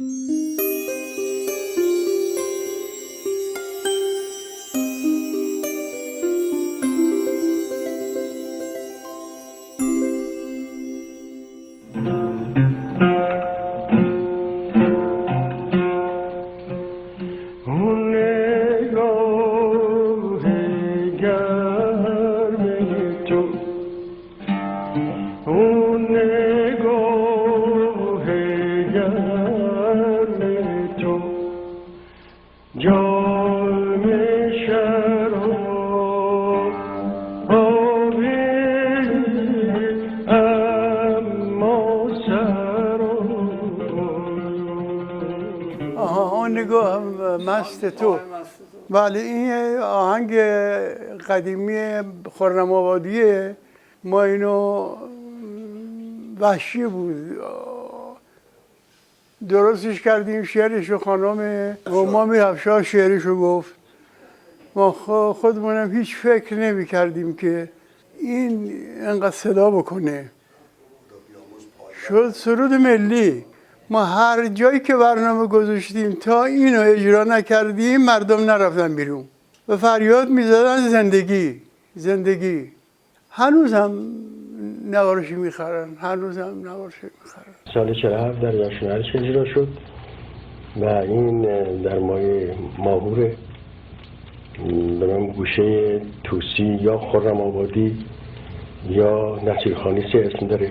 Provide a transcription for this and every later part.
اون نگاه مست تو. بله این آهنگ قدیمی خرم آبادیه. ما اینو وحشی بود درستش کردیم، شعرشو خانم همامی افشار شعرشو گفت. ما خودمونم هیچ فکر نمی کردیم که این انقدر صدا بکنه. شد سرود ملی. ما هر جایی که برنامه گذاشتیم تا اینو اجرا نکردیم مردم نرفتن بیرون و فریاد میزدن زندگی زندگی. هنوزم نوارشی میخرن، هنوزم نوارشی میخرن. سال 47 در جشنواره‌اش اجرا شد و این در ماه ماهور به نام گوشه توسی یا خرم آبادی یا نصیرخانی سه اسم داره.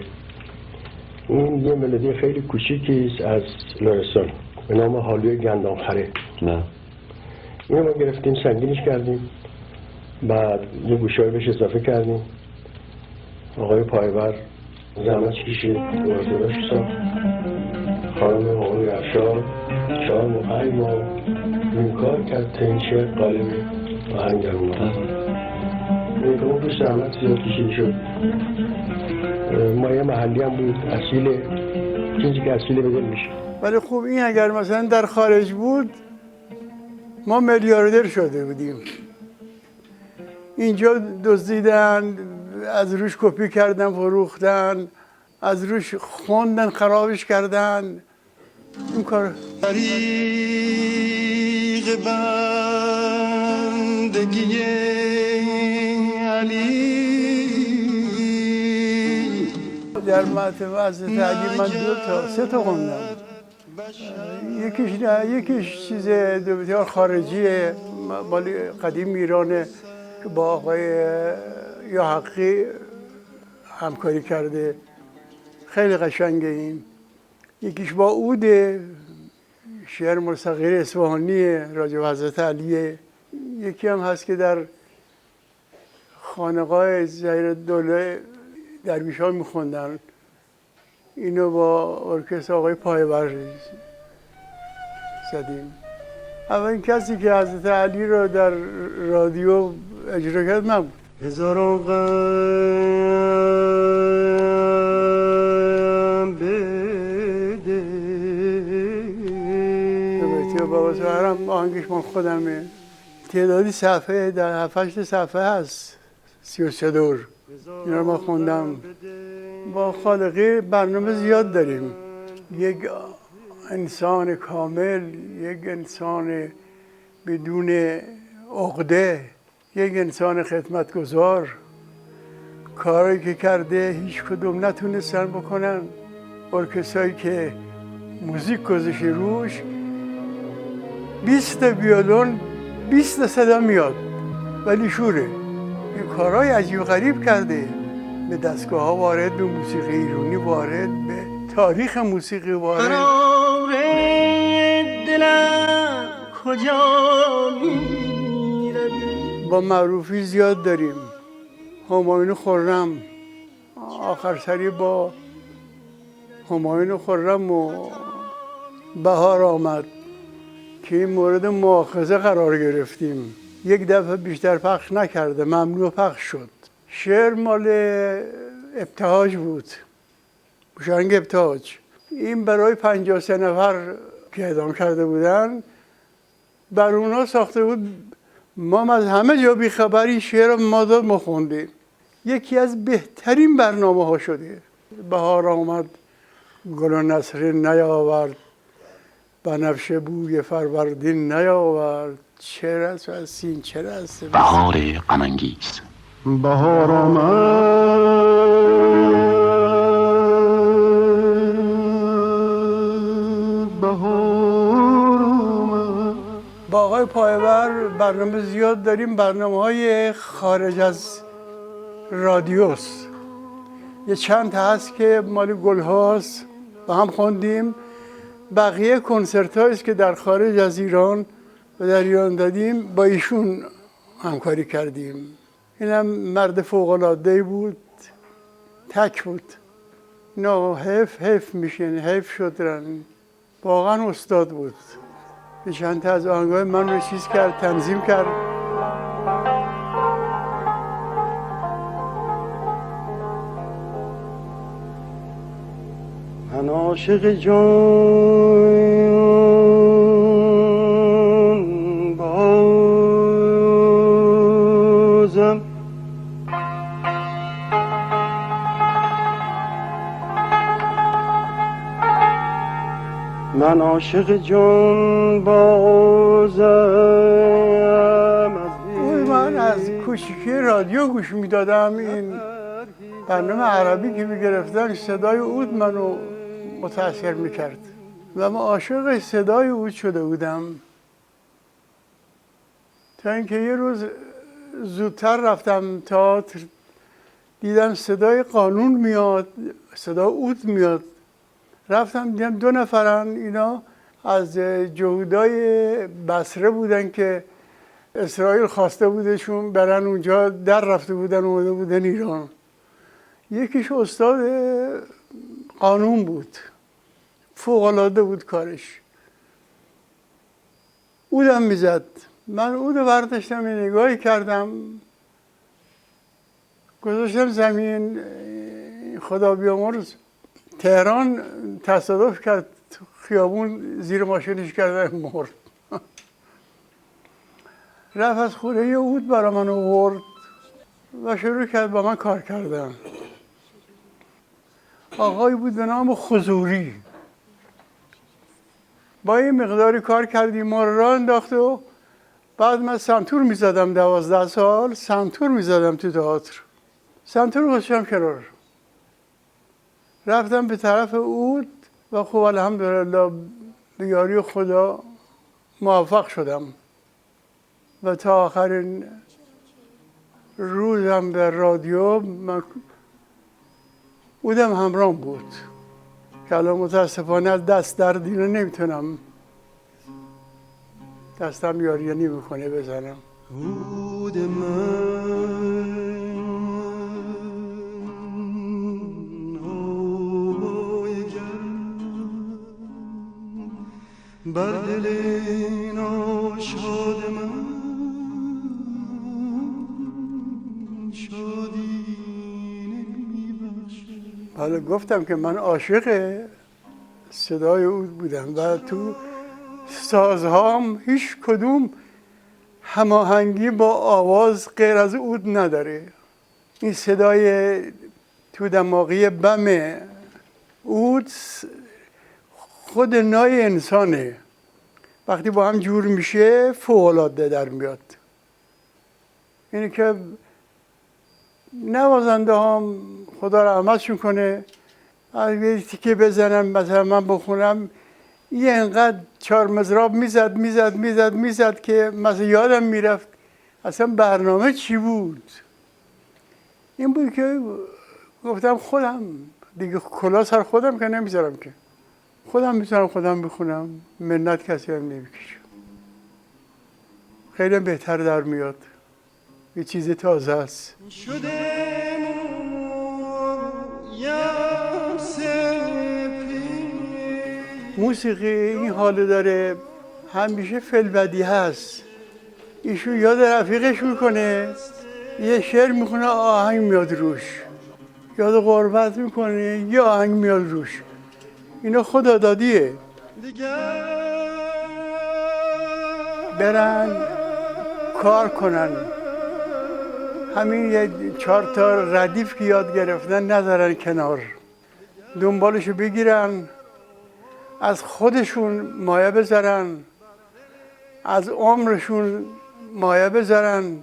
این یه ملودی خیلی کوچیکی است از لرستان به نام حالوی گندمخره. نه اینو ما گرفتیم سنگینش کردیم، بعد یه گوشه‌ای بهش اضافه کردیم. آقای پایور زحمت کشید وارداش ساخت. خانم آقای افشار 4 ماه 5 ماه این کار کرد تا این شعر قالب آهنگ در اومد. اون روش زحمت زیاد کشیده شد. مایه محلی هم بود، اصیله، چیزی که اصیله بدل میشه. ولی خب این اگر مثلا در خارج بود ما میلیاردر شده بودیم. اینجا دزدیدن، از روش کپی کردن فروختن، از روش خوندن خرابش کردن. این کار طریق بندگی علی در مطلب حضرت علی من 2 تا 3 تا خوندم. یکیش چیز بسیار خارجیه مال قدیم ایرانه که با آقای یا حقی همکاری کرده، خیلی قشنگه. این یکیش با عوده، شعر مستقیر اصفهانیه راجع به حضرت علیه. یکی هم هست که در خانقاه ظهیر دوله درویش‌ها میخوندن. اینو با ارکستر آقای پایور زدیم. اولین کسی که حضرت علی رو در رادیو اجرا کرد من بود. هزاران غم بده بیتی بابا سهرم آهنگش من خودمه. تعدادی صفحه در 7-8 صفحه هست، 33 دور. اینا رو ما خوندم. با خالقی برنامه زیاد داریم. یک انسان کامل، یک انسان بدون عقده، یک انسان خدمتگزار. کاری که کرده هیچ کدوم نتونستن بکنن. ارکسترایی که موزیک گذاشته روش 20 ویولون 20 صدا میاد ولی شوره. این کارهای عجیب غریب کرده. به دستگاه ها وارد، به موسیقی ایرانی وارد، به تاریخ موسیقی وارد. قرار دلم کجا میروی با معروفی زیاد داریم. همایون خرم آخر سری با همایون خرم و بهار آمد که این مورد مؤاخذه قرار گرفتیم. یک دفعه بیشتر پخش نکرده، ممنوع پخش شد. شعر مال ابتهاج بود، بوشنگ ابتهاج. این برای 53 نفر که اعدام کرده بودن بر اونا ساخته بود. ما از همه جا بیخبری شعر ما داد ما خوندیم. یکی از بهترین برنامه ها شده. بهار آمد گل و نسرین نیاورد، بنفشه بوی فروردین نیاورد، چرا از سین چرا است بهار غم‌انگیز. بهار آمد، بهار آمد. با آقای پایور برنامه زیاد داریم، برنامه‌های خارج از رادیوست. یه چند تا هست که مال گلهاست و هم خوندیم. بقیه کنسرت هاییست که در خارج از ایران و در ایران دادیم، با ایشون همکاری کردیم. اینم مرد فوق‌العاده‌ای بود، تک بود. نه حیف میشه، حیف شد. واقعا استاد بود. به چند تا از آهنگای من رو چیز کرد، تنظیم کرد. من عاشق جان بازم، من عاشق جان بازم. من از کوچیکی رادیو گوش میدادم. این برنامه عربی که میگرفتن صدای عود منو متاثر میکرد و من عاشق صدای عود شده بودم، تا اینکه یه روز زودتر رفتم تئاتر، دیدم صدای قانون میاد، صدا عود میاد. رفتم دیدم 2 نفرن، اینا از جهودای بصره بودن که اسرائیل خواسته بودشون برن اونجا، در رفته بودن اومده بودن ایران. یکیش استاد قانون بود، فوق‌العاده بود کارش. عودم میزد. من عود برداشتم، یه نگاهی کردم، گذاشتم زمین. خدا بیامرز تهران تصادف کرد، خیابون زیر ماشینش کردن، مرد. رفت از خونه یه عود برا من آورد و شروع کرد با من کار کردن. آقایی بود به نام خضوری. با این مقداری کار کردیم، ما رو راه انداخت و بعد من سنتور میزدم. 12 سال سنتور میزدم تو تئاتر. سنتور گذاشتم کنار، رفتم به طرف عود و خب الحمدلله به یاری خدا موفق شدم و تا آخرین روزم در رادیو من عودم همراهم بود که الان متاسفانه از دست درد اینو نمیتونم، دستم یاری نمیکنه بزنم. عود من هوای گرم، بر دل ناشاد من شادی نمیبخشه. حالا گفتم که من عاشق صدای عود بودم و تو سازهام هیچ کدوم هماهنگی با آواز غیر از عود نداره. این صدای تو دماغی بم عود خود نای انسانه، وقتی با هم جور میشه فوق‌العاده در میاد. اینه که نوازنده هم خدا رحمتشون کنه، از یه تیکه بزنم مثلا من بخونم، یه انقدر 4 مضراب میزد که مثلا یادم میرفت اصلا برنامه چی بود. این بود که گفتم خودم دیگه کلا سر خودم که نمیذارم، که خودم میتونم خودم بخونم، منت کسی هم نمیکشم. خیلی بهتر در میاد، یه چیز تازه است. موسیقی این حالو داره، همیشه فی‌البدیهه هست. ایشون یاد رفیقش میکنه، یه شعر میخونه، آهنگ میاد روش، یاد غربت میکنه، یه آهنگ میاد روش. اینا خدادادیه. برن کار کنن، همین یه 4 تا ردیف که یاد گرفتن نذارن کنار، دنبالشو بگیرن از خودشون مایه بذارن، از عمرشون مایه بذارن.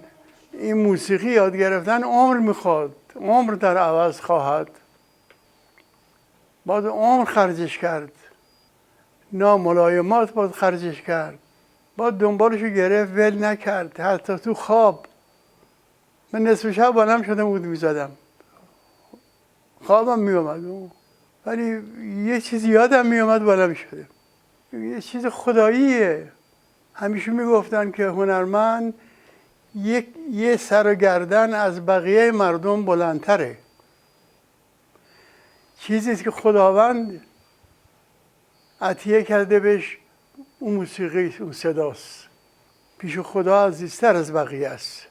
این موسیقی یاد گرفتن عمر میخواد، عمر در عوض خواهد. باید عمر خرجش کرد، ناملایمات باید خرجش کرد، باید دنبالشو گرفت، ول نکرد. حتی تو خواب من نصف شب بلند شدم بود میزدم، خوابم میومد، ولی یه چیز یادم میومد بلند شدم. یه چیز خداییه. همیشه میگفتن که هنرمند یه سر و گردن از بقیه مردم بلندتره. چیزیست که خداوند عطیه کرده بهش، اون موسیقی، اون صداست. پیش خدا عزیزتر از بقیه است.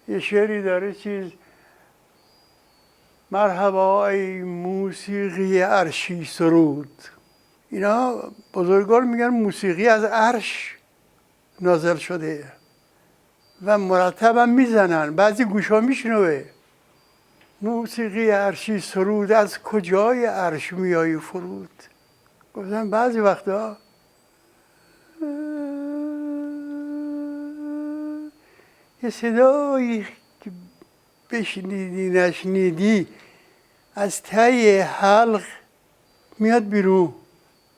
یه شعری داره چیز مرحبا ای موسیقی عرشی سرود. اینا بزرگان میگن موسیقی از عرش نازل شده و مرتب هم میزنن، بعضی گوشا میشنوه. موسیقی عرشی سرود، از کجای عرش میایی فرود. گفتن بعضی وقتا یه صدایی که بشنیدی نشنیدی از ته حلق میاد بیرون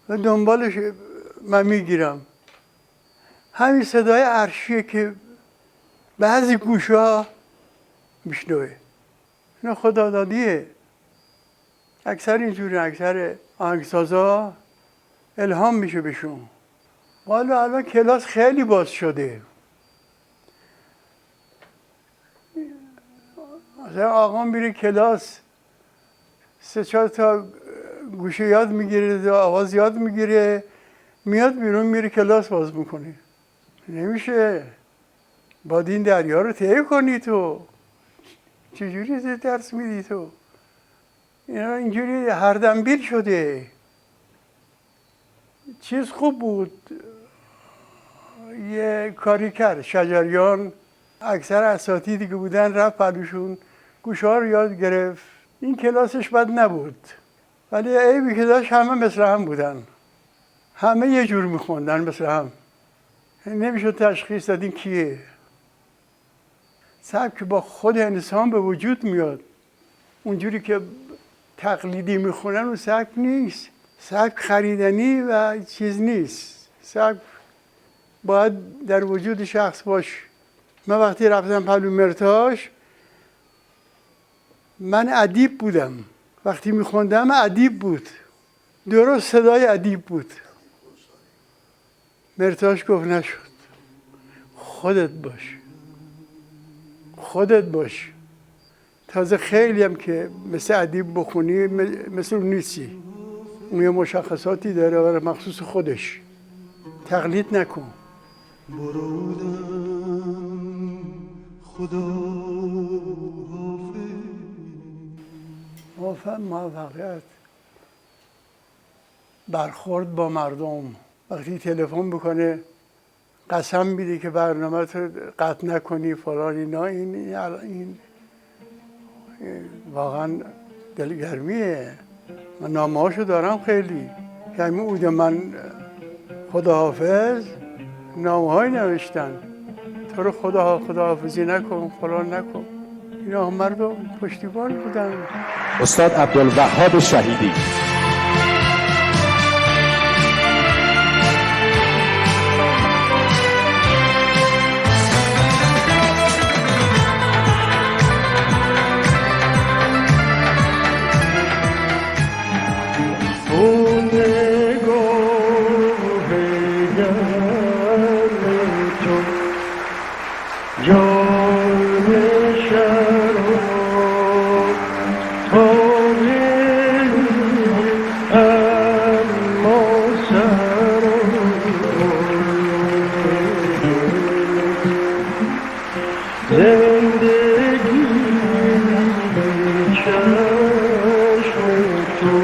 و دنبالش من میگیرم. همین صدای عرشیه که بعضی گوشا میشنوه. اینا خدادادیه. اکثر اینجوری، اکثر آهنگسازا الهام میشه بهشون. والا الان کلاس خیلی باز شده. مثلا آقا میره کلاس 3-4 تا گوشه یاد میگیره، آواز یاد میگیره، میاد بیرون میره کلاس باز میکنه. نمیشه. باید این دریا رو طی کنی. تو چجوری درس میدی تو؟ اینا اینجوری هر دنبیل شده. چیز خوب بود، یه کاری کرد شجریان، اکثر اساتیدی که بودن رفت پلوشون گوشه ها رو یاد گرفت. این کلاسش بد نبود، ولی عیبی که داشت همه مثل هم بودن، همه یه جور میخوندن مثل هم. نمیشد تشخیص دادین کیه. سبک با خود انسان به وجود میاد. اونجوری که تقلیدی میخونن اون سبک نیست. سبک خریدنی و چیز نیست. سبک باید در وجود شخص باشه. من وقتی رفتم پلو مرتاش، من ادیب بودم. وقتی میخوندم ادیب بود، درست صدای ادیب بود. مرتاش گفت نشد، خودت باش، خودت باش. تازه خیلی هم که مثل ادیب بخونی مثل اون نیستی. اون یه مشخصاتی داره برای مخصوص خودش. تقلید نکن. برودم خدا موفقیت، برخورد با مردم. وقتی تلفن بکنه قسم میده که برنامه رو قطع نکنی فلان، اینا این واقعا دلگرمیه. من نامه‌هاشو دارم خیلی که همین اود من خداحافظ نامه‌هایی نوشتن، تو رو خداحافظی نکن فلان نکن. اینا مردم پشتیبان بودن. استاد عبدالوهاب شهیدی. زندگی چشم تو